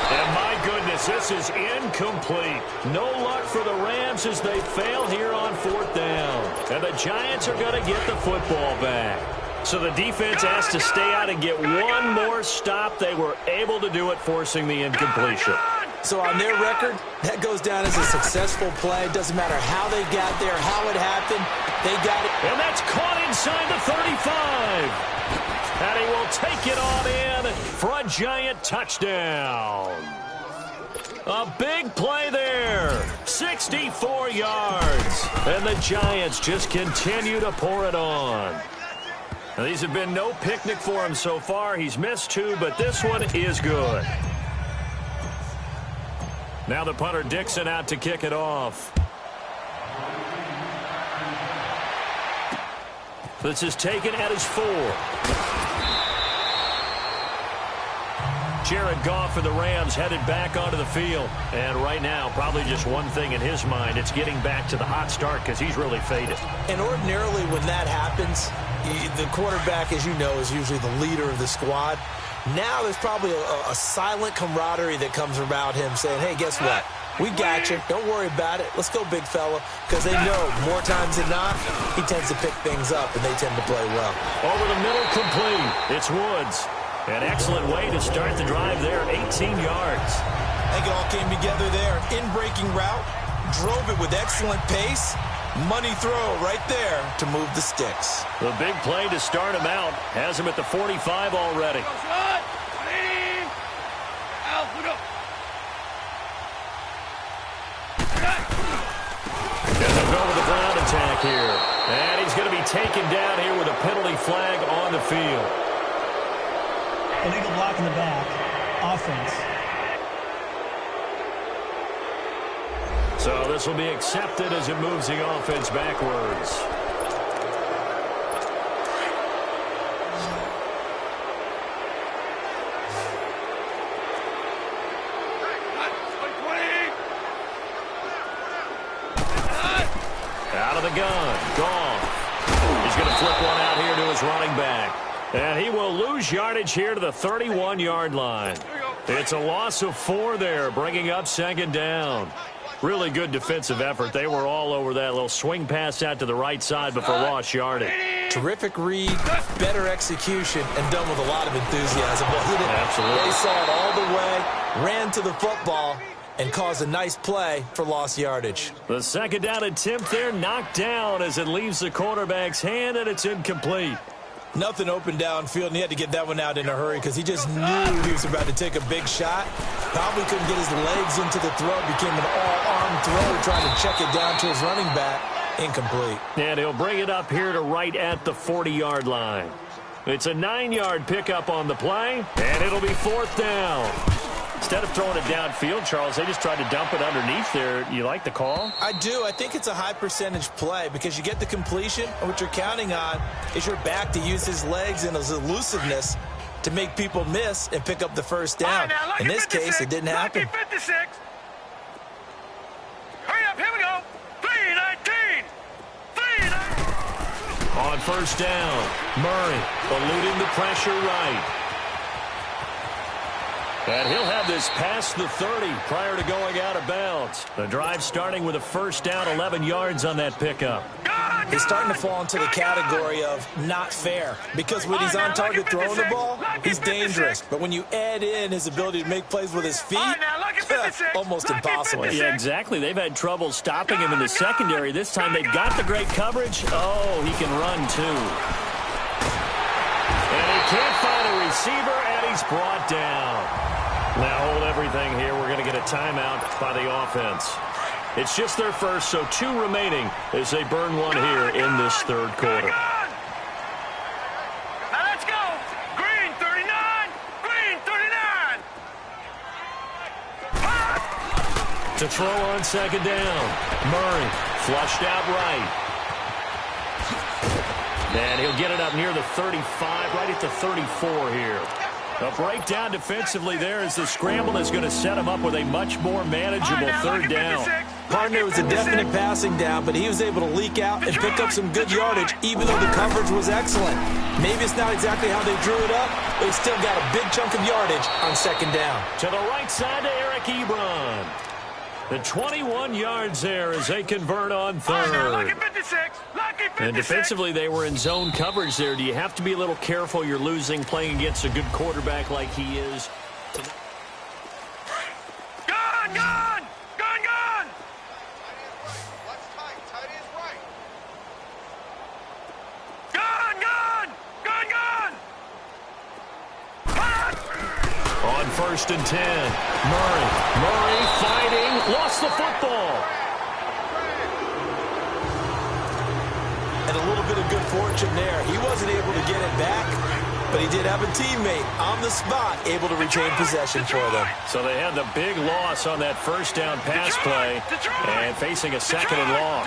S1: And my goodness, this is incomplete. No luck for the Rams as they fail here on fourth down. And the Giants are going to get the football back. So the defense has to stay out and get one more stop. They were able to do it, forcing the incompletion.
S2: So on their record, that goes down as a successful play. Doesn't matter how they got there, how it happened. They got it.
S1: And that's caught inside the 35. And he will take it on in for a Giant touchdown. A big play there. 64 yards. And the Giants just continue to pour it on. Now, these have been no picnic for him so far. He's missed two, but this one is good. Now the punter Dixon out to kick it off. This is taken at his 4. Jared Goff for the Rams headed back onto the field. And right now, probably just one thing in his mind. It's getting back to the hot start because he's really faded.
S2: And ordinarily when that happens, the quarterback, as you know, is usually the leader of the squad. Now there's probably a silent camaraderie that comes about him saying, hey, guess what? We got you. Don't worry about it. Let's go, big fella. Because they know more times than not, he tends to pick things up, and they tend to play well.
S1: Over the middle, complete. It's Woods. An excellent way to start the drive there, 18 yards.
S2: I think it all came together there. In-breaking route, drove it with excellent pace. Money throw right there to move the sticks.
S1: The big play to start him out has him at the 45 already. And they'll go with the ground attack here. And he's going to be taken down here with a penalty flag on the field.
S4: Illegal block in the back. Offense.
S1: So this will be accepted as it moves the offense backwards. Out of the gun. Gone. He's going to flip one out here to his running back. And he will lose yardage here to the 31-yard line. It's a loss of 4 there, bringing up second down. Really good defensive effort. They were all over that little swing pass out to the right side before lost yardage.
S2: Terrific read, better execution, and done with a lot of enthusiasm. Well,
S1: absolutely.
S2: They saw it all the way, ran to the football, and caused a nice play for lost yardage.
S1: The second down attempt there knocked down as it leaves the quarterback's hand, and it's incomplete.
S2: Nothing open downfield, and he had to get that one out in a hurry because he just knew he was about to take a big shot. Probably couldn't get his legs into the throw. Became an all-arm throw, trying to check it down to his running back. Incomplete.
S1: And he'll bring it up here to right at the 40-yard line. It's a 9-yard pickup on the play, and it'll be fourth down. Instead of throwing it downfield, Charles, they just tried to dump it underneath there. You like the call?
S2: I do. I think it's a high-percentage play because you get the completion, and what you're counting on is your back to use his legs and his elusiveness to make people miss and pick up the first down.
S3: Right,
S2: in this case, it didn't happen.
S3: 56. Hurry up, here we go. 3-19. 3-19.
S1: On first down, Murray eluding the pressure right. And he'll have this past the 30 prior to going out of bounds. The drive starting with a first down, 11 yards on that pickup.
S2: He's starting to fall into the category of not fair because when he's on target throwing the ball, he's dangerous. But when you add in his ability to make plays with his feet, almost impossible.
S1: Yeah, exactly. They've had trouble stopping him in the secondary. This time they've got the great coverage. Oh, he can run too. And he can't find a receiver, and he's brought down. Now hold everything here. We're going to get a timeout by the offense. It's just their first, so 2 remaining as they burn one here in this third quarter.
S3: Now let's go. Green 39. Green 39.
S1: To throw on second down. Murray flushed out right. And he'll get it up near the 35, right at the 34 here. A breakdown defensively there as the scramble is going to set him up with a much more manageable third down.
S2: Partner was a definite passing down, but he was able to leak out and pick up some good yardage, even though the coverage was excellent. Maybe it's not exactly how they drew it up, but he still got a big chunk of yardage on second down.
S1: To the right side to Eric Ebron. The 21 yards there as they convert on third.
S3: Lucky 56. Lucky 56.
S1: And defensively, they were in zone coverage there. Do you have to be a little careful? You're losing playing against a good quarterback like he is.
S3: Gone, gone, gone, gone. Gone, gone, gone, gone.
S1: On 1st and 10, Murray fighting, lost the football.
S2: And a little bit of good fortune there. He wasn't able to get it back, but he did have a teammate on the spot able to retain possession for them.
S1: So they had the big loss on that first down pass play and facing a second and long.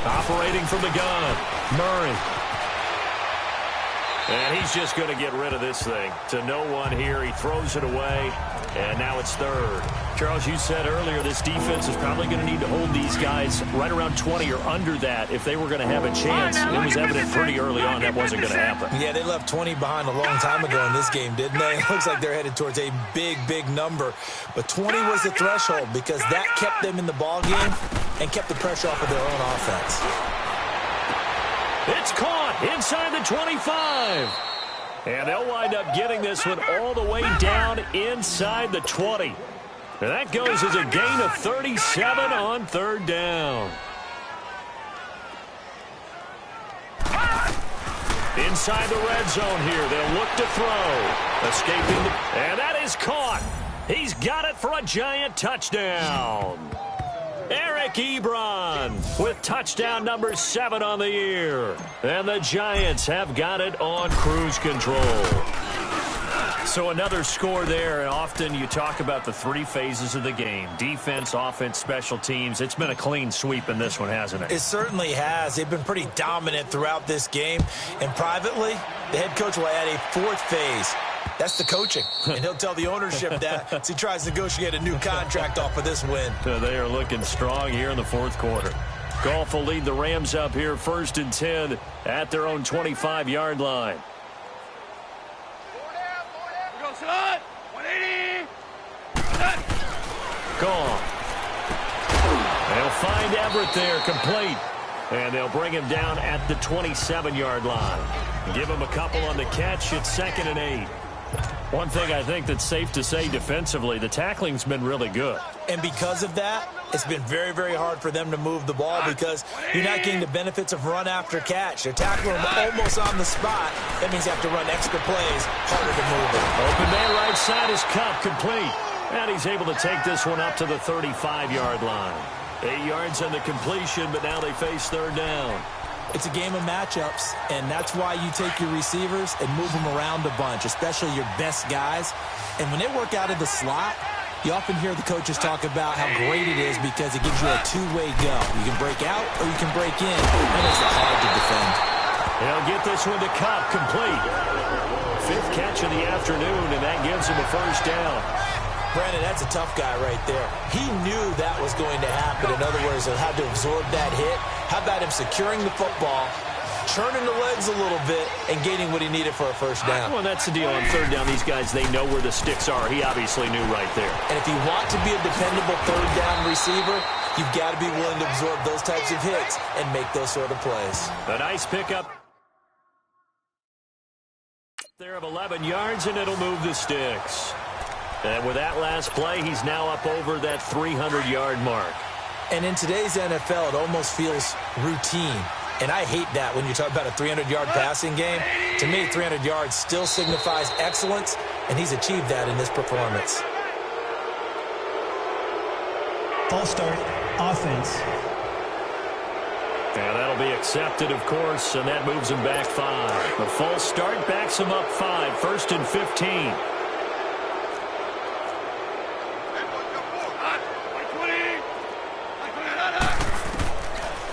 S1: Operating from the gun, Murray. And he's just going to get rid of this thing. To no one here. He throws it away, and now it's third. Charles, you said earlier this defense is probably going to need to hold these guys right around 20 or under that if they were going to have a chance. It was evident pretty early on that wasn't going to happen.
S2: Yeah, they left 20 behind a long time ago in this game, didn't they? It looks like they're headed towards a big, big number. But 20 was the threshold because that kept them in the ball game and kept the pressure off of their own offense.
S1: It's caught inside the 25. And they'll wind up getting this one all the way down inside the 20. And that goes as a gain of 37 on third down. Inside the red zone here. They'll look to throw. Escaping. And that is caught. He's got it for a giant touchdown. Eric Ebron with touchdown number 7 on the year. And the Giants have got it on cruise control. So another score there, and often you talk about the 3 phases of the game. Defense, offense, special teams. It's been a clean sweep in this one, hasn't it?
S2: It certainly has. They've been pretty dominant throughout this game. And privately, the head coach will add a 4th phase. That's the coaching. And he'll tell the ownership that as he tries to negotiate a new contract off of this win.
S1: They are looking strong here in the 4th quarter. Goff will lead the Rams up here 1st and 10 at their own 25-yard line.
S3: Go, son. 180.
S1: Goff. They'll find Everett there, complete. And they'll bring him down at the 27-yard line. Give him a couple on the catch. It's 2nd and 8. One thing I think that's safe to say defensively, the tackling's been really good.
S2: And because of that, it's been very, very hard for them to move the ball because you're not getting the benefits of run after catch. They're tackling them almost on the spot. That means you have to run extra plays, harder to move it.
S1: Open man right side is Kupp, complete. And he's able to take this one up to the 35-yard line. 8 yards on the completion, but now they face third down.
S2: It's a game of matchups, and that's why you take your receivers and move them around a bunch, especially your best guys. And when they work out of the slot, you often hear the coaches talk about how great it is because it gives you a two-way go. You can break out or you can break in. That makes it hard to defend.
S1: They'll get this one to Kupp, complete. 5th catch of the afternoon, and that gives him a first down.
S2: Brandon, that's a tough guy right there. He knew that was going to happen. In other words, he'll have to absorb that hit. How about him securing the football, churning the legs a little bit, and gaining what he needed for a first down?
S1: Well, that's the deal. On third down, these guys, they know where the sticks are. He obviously knew right there.
S2: And if you want to be a dependable third down receiver, you've got to be willing to absorb those types of hits and make those sort of plays.
S1: A nice pickup there of 11 yards, and it'll move the sticks. And with that last play, he's now up over that 300-yard mark.
S2: And in today's NFL, it almost feels routine. And I hate that when you talk about a 300-yard passing game. To me, 300 yards still signifies excellence, and he's achieved that in this performance.
S4: False start, offense.
S1: And that'll be accepted, of course, and that moves him back 5. The false start backs him up 5, 1st and 15.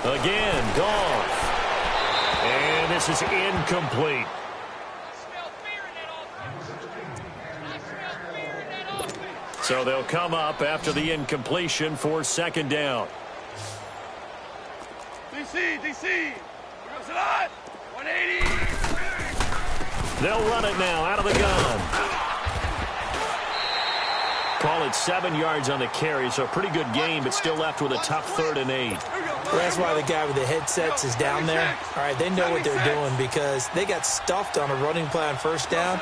S1: Again, Goff. pass is incomplete. So they'll come up after the incompletion for second down.
S3: DC. 180.
S1: They'll run it now out of the gun. Call it 7 yards on the carry, so a pretty good game, but still left with a tough 3rd and 8.
S2: Well, that's why the guy with the headsets is down there. All right, they know what they're doing because they got stuffed on a running play on first down.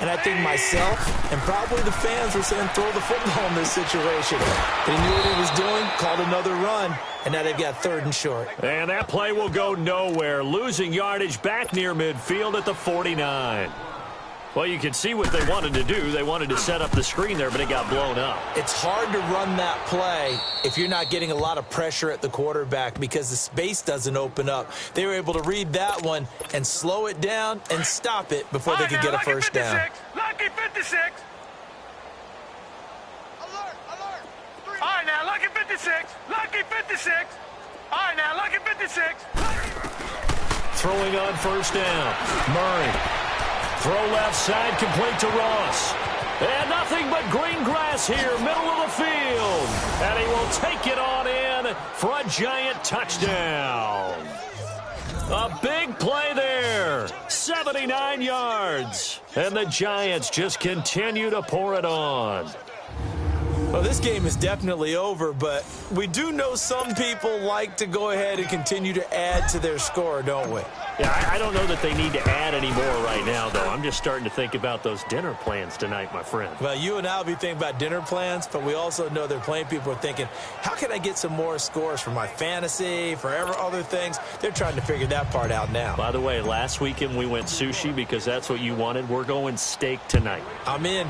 S2: And I think myself and probably the fans were saying throw the football in this situation. They knew what he was doing, called another run, and now they've got 3rd and short.
S1: And that play will go nowhere, losing yardage back near midfield at the 49. Well, you can see what they wanted to do. They wanted to set up the screen there, but it got blown up.
S2: It's hard to run that play if you're not getting a lot of pressure at the quarterback because the space doesn't open up. They were able to read that one and slow it down and stop it before they could get a first down.
S3: Lucky 56. Alert. All right, now, lucky 56. Lucky 56. All right, now, lucky 56.
S1: Throwing on first down. Murray. Throw left side, complete to Ross. And nothing but green grass here, middle of the field. And he will take it on in for a giant touchdown. A big play there. 79 yards. And the Giants just continue to pour it on.
S2: Well, this game is definitely over, but we do know some people like to go ahead and continue to add to their score, don't we?
S1: Yeah, I don't know that they need to add any more right now, though. I'm just starting to think about those dinner plans tonight, my friend.
S2: Well, you and I will be thinking about dinner plans, but we also know they're playing people are thinking, how can I get some more scores for my fantasy, for other things? They're trying to figure that part out now.
S1: By the way, last weekend we went sushi because that's what you wanted. We're going steak tonight.
S2: I'm in.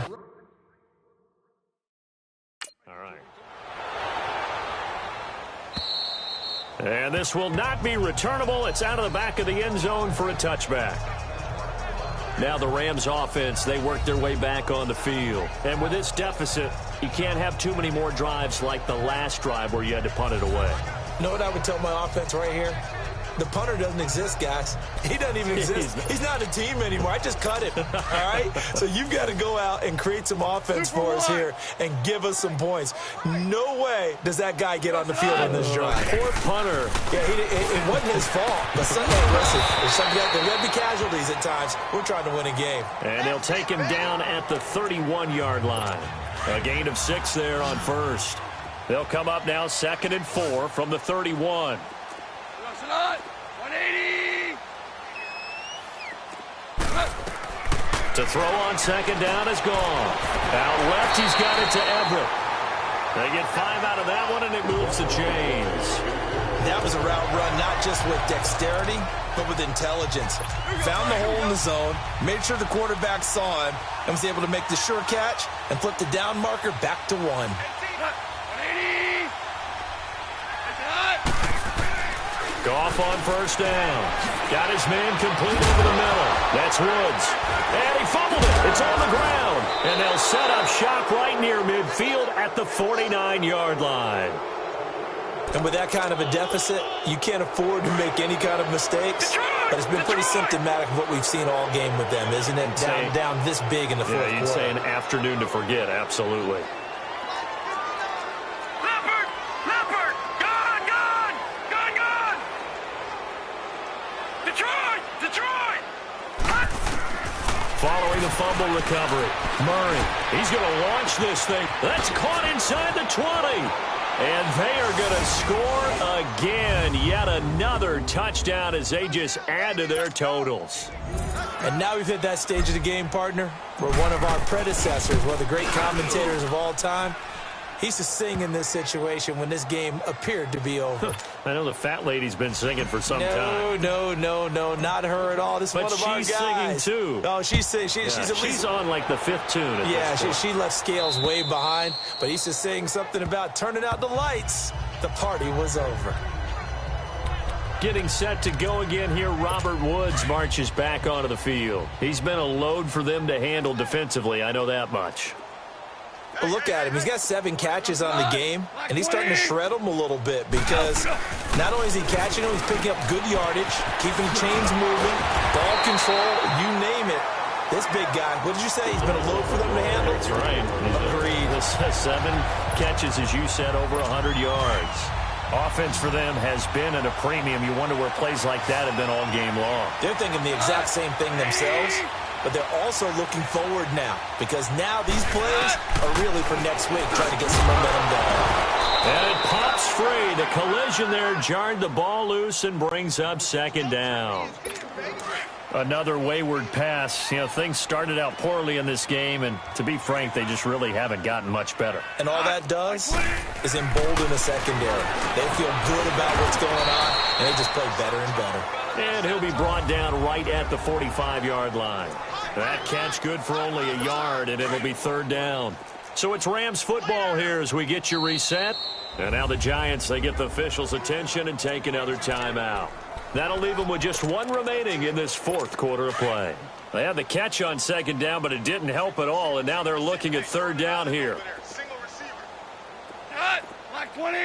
S1: And this will not be returnable. It's out of the back of the end zone for a touchback. Now the Rams offense, they work their way back on the field. And with this deficit, you can't have too many more drives like the last drive where you had to punt it away.
S2: You know what I would tell my offense right here? The punter doesn't exist, guys. He doesn't even exist. He's not a team anymore. I just cut him, all right? So you've got to go out and create some offense for us here and give us some points. No way does that guy get on the field on this drive.
S1: Poor punter.
S2: Yeah, it wasn't his fault. But listen, there's going to be casualties at times. We're trying to win a game.
S1: And they'll take him down at the 31-yard line. A gain of 6 there on first. They'll come up now 2nd and 4 from the 31.
S3: 180.
S1: To throw on second down is gone. Out left, he's got it to Everett. They get 5 out of that one, and it moves the chains.
S2: That was a route run not just with dexterity, but with intelligence. Found the hole in the zone, made sure the quarterback saw him, and was able to make the sure catch and flip the down marker back to 1.
S3: 180.
S1: Goff on first down. Got his man complete over the middle. That's Woods. And he fumbled it. It's on the ground. And they'll set up shop right near midfield at the 49-yard line.
S2: And with that kind of a deficit, you can't afford to make any kind of mistakes. But it's been pretty symptomatic of what we've seen all game with them, isn't it? Down this big in the fourth quarter.
S1: You'd say an afternoon to forget, absolutely. Following the fumble recovery, Murray, he's going to launch this thing. That's caught inside the 20. And they are going to score again. Yet another touchdown as they just add to their totals.
S2: And now we've hit that stage of the game, partner, where one of our predecessors, one of the great commentators of all time, he used to sing in this situation when this game appeared to be over.
S1: I know the fat lady's been singing for some time.
S2: No, not her at all. This is one of our guys.
S1: But she's singing, too.
S2: Oh, she's at least...
S1: She's on, like, the 5th tune at this point.
S2: She left Scales way behind, but he used to sing something about turning out the lights. The party was over.
S1: Getting set to go again here, Robert Woods marches back onto the field. He's been a load for them to handle defensively, I know that much.
S2: Well, look at him. He's got 7 catches on the game, and he's starting to shred them a little bit because not only is he catching them, he's picking up good yardage, keeping chains moving, ball control, you name it. This big guy, what did you say? He's been a load for them to handle?
S1: That's right. Agreed. 7 catches, as you said, over 100 yards. Offense for them has been at a premium. You wonder where plays like that have been all game long.
S2: They're thinking the exact same thing themselves, but they're also looking forward now because now these plays are really for next week, trying to get some momentum going.
S1: And it pops free. The collision there jarred the ball loose and brings up 2nd down. Another wayward pass. You know, things started out poorly in this game, and to be frank, they just really haven't gotten much better.
S2: And all that does is embolden the secondary. They feel good about what's going on, and they just play better and better.
S1: And he'll be brought down right at the 45-yard line. That catch good for only a yard, and it'll be 3rd down. So it's Rams football here as we get you reset. And now the Giants, they get the officials' attention and take another timeout. That'll leave them with just 1 remaining in this 4th quarter of play. They had the catch on 2nd down, but it didn't help at all, and now they're looking at 3rd down here.
S3: Like 20.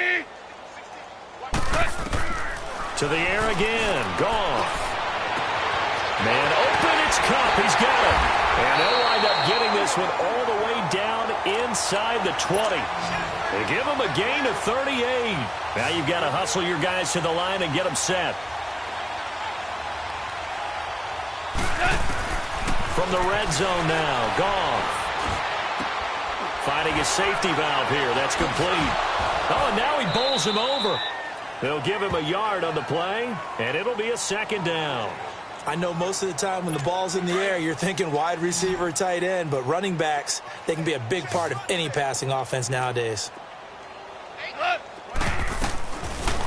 S1: To the air again. Goff. Man open, it's Kupp. He's got it. And they'll wind up getting this one all the way down inside the 20. They give him a gain of 38. Now you've got to hustle your guys to the line and get them set. From the red zone now, Goff. Finding a safety valve here. That's complete. Oh, and now he bowls him over. They'll give him a yard on the play, and it'll be a 2nd down.
S2: I know most of the time when the ball's in the air, you're thinking wide receiver, tight end, but running backs, they can be a big part of any passing offense nowadays.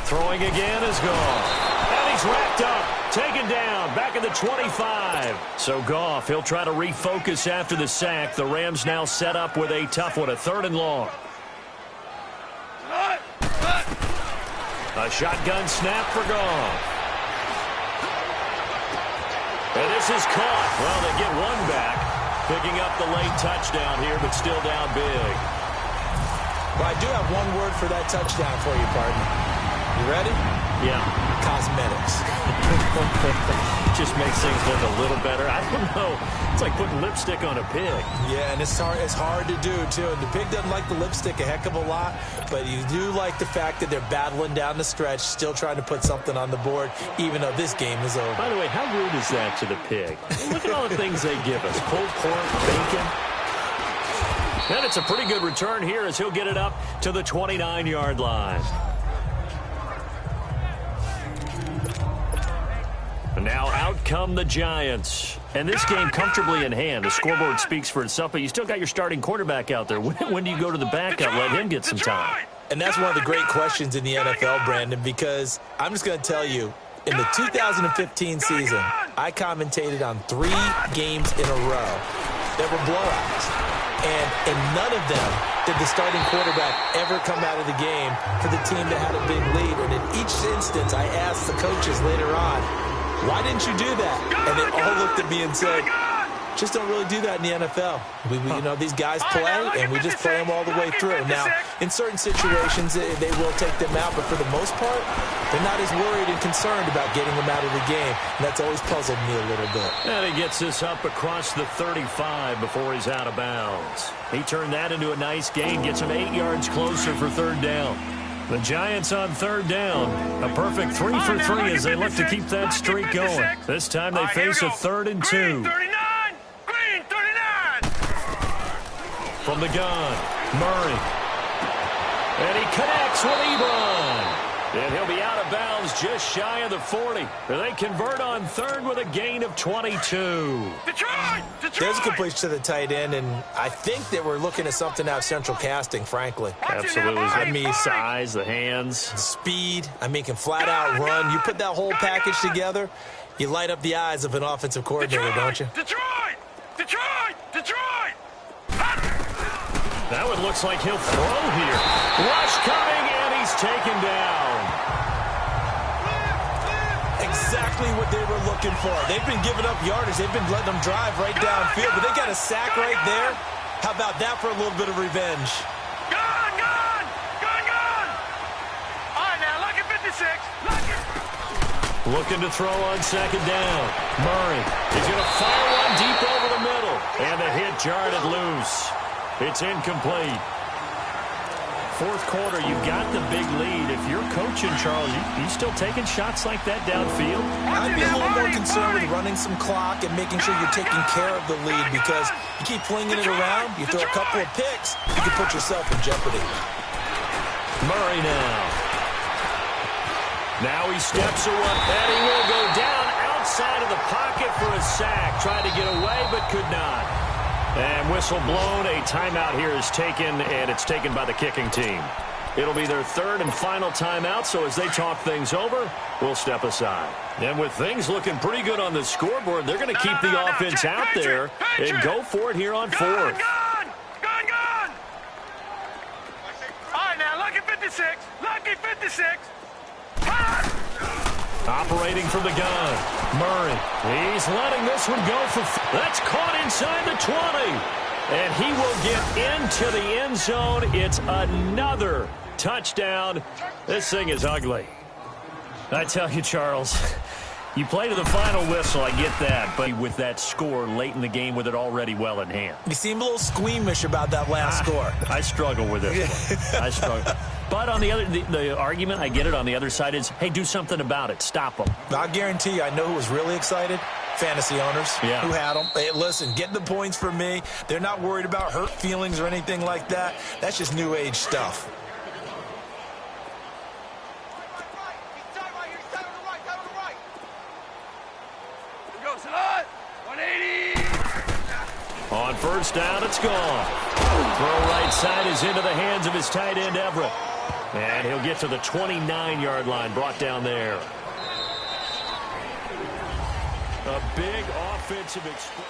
S1: Throwing again is Goff. And he's racked up. Taken down. Back at the 25. So Goff, he'll try to refocus after the sack. The Rams now set up with a tough one, a 3rd and long. A shotgun snap for Goff. And this is caught. Well, they get one back. Picking up the late touchdown here, but still down big.
S2: Well, I do have one word for that touchdown for you, partner. You ready?
S1: Yeah.
S2: Cosmetics.
S1: Just makes things look a little better. I don't know. It's like putting lipstick on a pig.
S2: Yeah, and it's hard to do, too. And the pig doesn't like the lipstick a heck of a lot, but you do like the fact that they're battling down the stretch, still trying to put something on the board, even though this game is over.
S1: By the way, how rude is that to the pig? Look at all the things they give us. Pulled pork, bacon. And it's a pretty good return here as he'll get it up to the 29-yard line. Now out come the Giants. And this game comfortably in hand. The scoreboard speaks for itself, but you still got your starting quarterback out there. When do you go to the backup, let him get some time?
S2: And that's one of the great questions in the NFL, Brandon, because I'm just going to tell you, in the 2015 season, I commentated on 3 games in a row that were blowouts. And in none of them did the starting quarterback ever come out of the game for the team that had a big lead. And in each instance, I asked the coaches later on, why didn't you do that? And they all looked at me and said, just don't really do that in the NFL. These guys play, and we just play them all the way through. Now, in certain situations, they will take them out, but for the most part, they're not as worried and concerned about getting them out of the game. And that's always puzzled me a little bit.
S1: And he gets this up across the 35 before he's out of bounds. He turned that into a nice gain, gets him 8 yards closer for 3rd down. The Giants on 3rd down. A perfect 3 for 3 as they look to keep that streak going. This time they face a 3rd and 2.
S3: Green 39.
S1: From the gun, Murray. And he connects with Ebron. And he'll be out of bounds just shy of the 40. They convert on 3rd with a gain of 22.
S3: Detroit!
S2: There's a completion to the tight end, and I think that we're looking at something out of Central Casting, frankly.
S1: Absolutely. I mean, size, the hands.
S2: Speed. I mean, can flat out run. You put that whole package together, you light up the eyes of an offensive coordinator, don't you?
S3: Detroit!
S1: That one looks like he'll throw here. Rush coming, and he's taken down.
S2: Exactly what they were looking for. They've been giving up yardage. They've been letting them drive right downfield, but they got a sack right there. How about that for a little bit of revenge?
S3: Gone, gone, gone, gone. All right, now, lucky 56. Lucky.
S1: Looking to throw on second down. Murray is going to fire one deep over the middle. And the hit jarred it loose. It's incomplete. Fourth quarter, you've got the big lead. If you're coaching, Charles, you still taking shots like that downfield?
S2: I'd be a little more concerned with running some clock and making sure you're taking care of the lead, because you keep flinging it around, you throw a couple of picks, you can put yourself in jeopardy.
S1: Murray now. Now he steps away, and he will go down outside of the pocket for a sack. Tried to get away, but could not. And whistle blown. A timeout here is taken, and it's taken by the kicking team. It'll be their third and final timeout, so as they talk things over, we'll step aside. And with things looking pretty good on the scoreboard, they're going to keep the offense out there and go for it here on fourth.
S3: Gone, gone, gone. All right, now, lucky 56. Lucky 56.
S1: Operating from the gun, Murray. He's letting this one go for... That's caught inside the 20. And he will get into the end zone. It's another touchdown. This thing is ugly. I tell you, Charles, you play to the final whistle, I get that. But with that score late in the game with it already well in hand.
S2: You seem a little squeamish about that last score.
S1: I struggle with this one. I struggle. But on the argument, I get it, on the other side is, hey, do something about it. Stop them.
S2: I guarantee you, I know who was really excited. Fantasy owners who had them. Hey, listen, get the points for me. They're not worried about hurt feelings or anything like that. That's just new age stuff.
S1: On first down, it's gone. Throw right side is into the hands of his tight end, Everett. And he'll get to the 29-yard line, brought down there. A big offensive explosion.